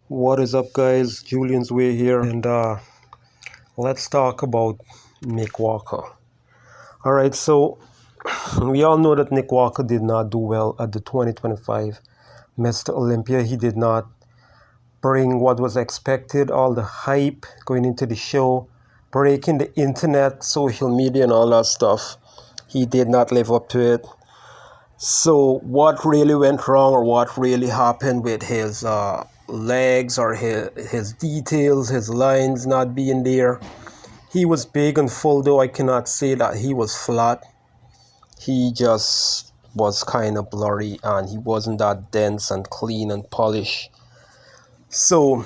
What is up, guys? Julian's Way here, and let's talk about Nick Walker. All right, so we all know that Nick Walker did not do well at the 2025 Mr. Olympia. He did not bring what was expected, all the hype going into the show, breaking the internet, social media, and all that stuff. He did not live up to it. So, what really went wrong, or what really happened with his legs, or his details, his lines not being there? He was big and full, though I cannot say that he was flat. He just was kind of blurry, and he wasn't that dense and clean and polished. So,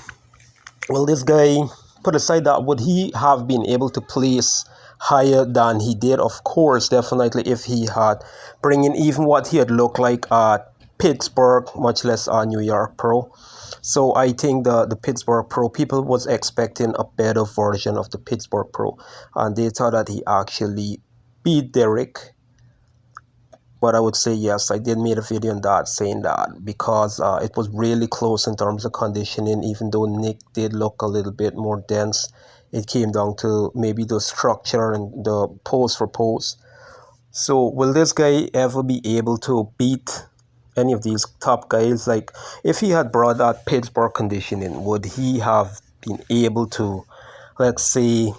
well, this guy, put aside that, would he have been able to place higher than he did? Of course, definitely, if he had bringing even what he had looked like at Pittsburgh, much less New York Pro. So I think the Pittsburgh Pro, people was expecting a better version of the Pittsburgh Pro, and they thought that he actually beat Derek. But I would say yes, I did make a video on that saying that because it was really close in terms of conditioning. Even though Nick did look a little bit more dense, it came down to maybe the structure and the pose for pose. So will this guy ever be able to beat any of these top guys? Like, if he had brought that Pittsburgh conditioning, would he have been able to, let's say,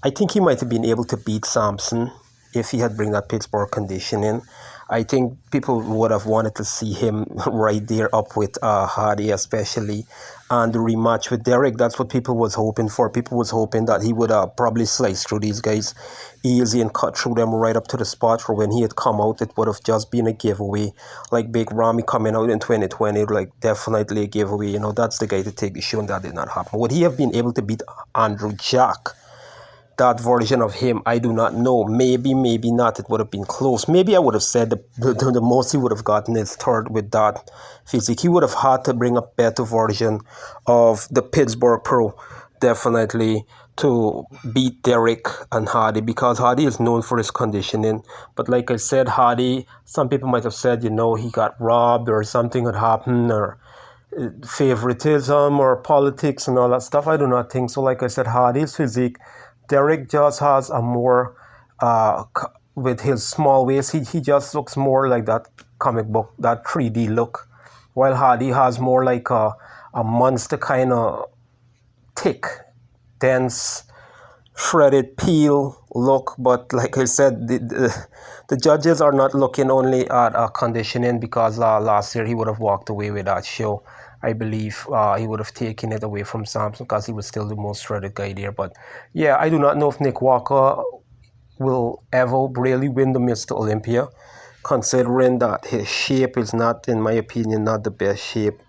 I think he might have been able to beat Samson if he had bring that Pittsburgh conditioning. I think people would have wanted to see him right there up with Hardy, especially, and the rematch with Derek. That's what people was hoping for. People was hoping that he would probably slice through these guys easy and cut through them right up to the spot. For when he had come out, it would have just been a giveaway. Like Big Ramy coming out in 2020, like definitely a giveaway. You know, that's the guy to take the show, and that did not happen. Would he have been able to beat Andrew Jack? That version of him, I do not know. Maybe, maybe not. It would have been close. Maybe I would have said the most he would have gotten is third with that physique. He would have had to bring a better version of the Pittsburgh Pro, definitely, to beat Derek and Hardy, because Hardy is known for his conditioning. But like I said, Hardy, some people might have said, he got robbed or something had happened, or favoritism or politics and all that stuff. I do not think so. Like I said, Hardy's physique, Derek just has a more, with his small waist, he just looks more like that comic book, that 3D look, while Hardy has more like a monster kind of thick, dense, shredded peel look. But like I said, the judges are not looking only at conditioning, because last year he would have walked away with that show. I believe he would have taken it away from Samson, because he was still the most shredded guy there. But yeah, I do not know if Nick Walker will ever really win the Mr. Olympia, considering that his shape is not, in my opinion, not the best shape.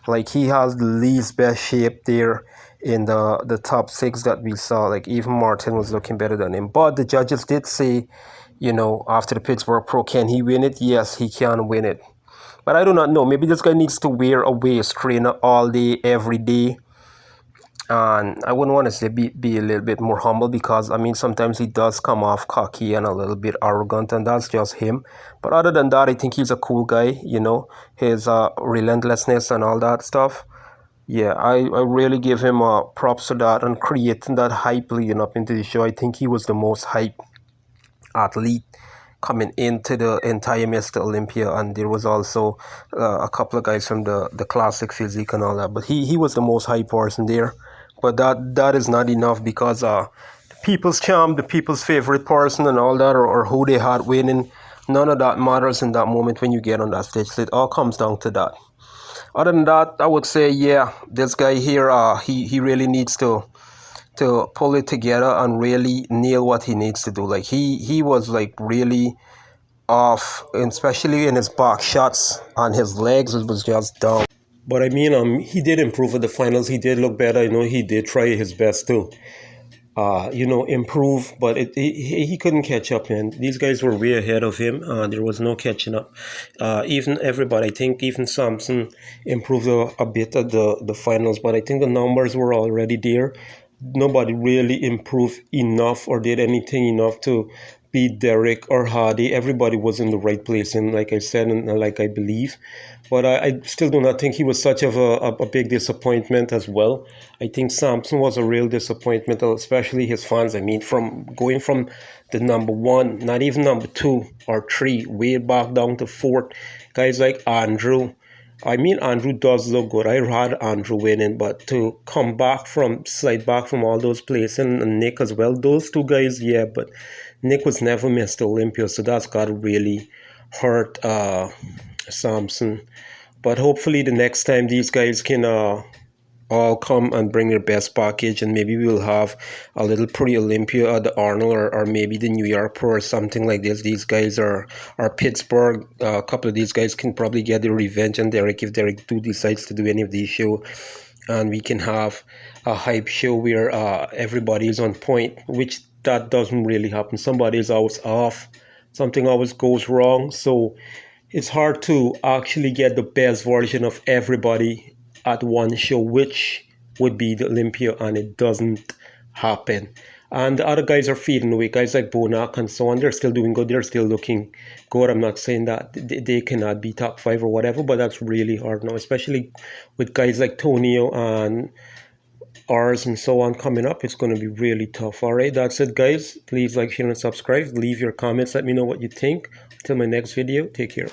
Like, he has the least best shape there in the top six that we saw. Like, even Martin was looking better than him. But the judges did say, after the Pittsburgh Pro, can he win it? Yes, he can win it. But I do not know. Maybe this guy needs to wear a waist trainer all day, every day. And I wouldn't want to say be a little bit more humble, because, I mean, sometimes he does come off cocky and a little bit arrogant, and that's just him. But other than that, I think he's a cool guy, his relentlessness and all that stuff. Yeah, I really give him props for that, and creating that hype leading up into the show. I think he was the most hype athlete coming into the entire Mr. Olympia, and there was also a couple of guys from the classic physique and all that, but he was the most hype person there. But that is not enough, because the people's champ, the people's favorite person and all that, or who they had winning, none of that matters in that moment when you get on that stage. So it all comes down to that. Other than that, I would say, yeah, this guy here, he really needs to pull it together and really nail what he needs to do. Like, he was like really off, especially in his back shots, and his legs was just down. But I mean, he did improve at the finals. He did look better. He did try his best to improve, but he couldn't catch up, man. These guys were way ahead of him. There was no catching up. Even everybody, I think even Samson improved a bit at the finals, but I think the numbers were already there. Nobody really improved enough or did anything enough to beat Derek or Hardy. Everybody was in the right place, and like I said, and like I believe. But I still do not think he was such of a big disappointment as well. I think Samson was a real disappointment, especially his fans. I mean, from going from the number one, not even number two or three, way back down to fourth, guys like Andrew. I mean, Andrew does look good. I had Andrew winning, but to come back from, slide back from all those places, and Nick as well, those two guys, yeah, but Nick was never Mr. Olympia, so that's got to really hurt Samson. But hopefully, the next time these guys can all come and bring their best package, and maybe we'll have a little pre-Olympia at the Arnold, or maybe the New York Pro or something like this. These guys are Pittsburgh. A couple of these guys can probably get their revenge on Derek if Derek decides to do any of these shows, and we can have a hype show where everybody is on point, which that doesn't really happen. Somebody is always off. Something always goes wrong. So it's hard to actually get the best version of everybody at one show, which would be the Olympia, and it doesn't happen. And the other guys are feeding away. Guys like Bonac and so on, they're still doing good. They're still looking good. I'm not saying that they cannot be top five or whatever, but that's really hard now, especially with guys like Tonio and ours and so on coming up. It's going to be really tough. All right, that's it, guys. Please like, share, and subscribe. Leave your comments. Let me know what you think. Until my next video, take care.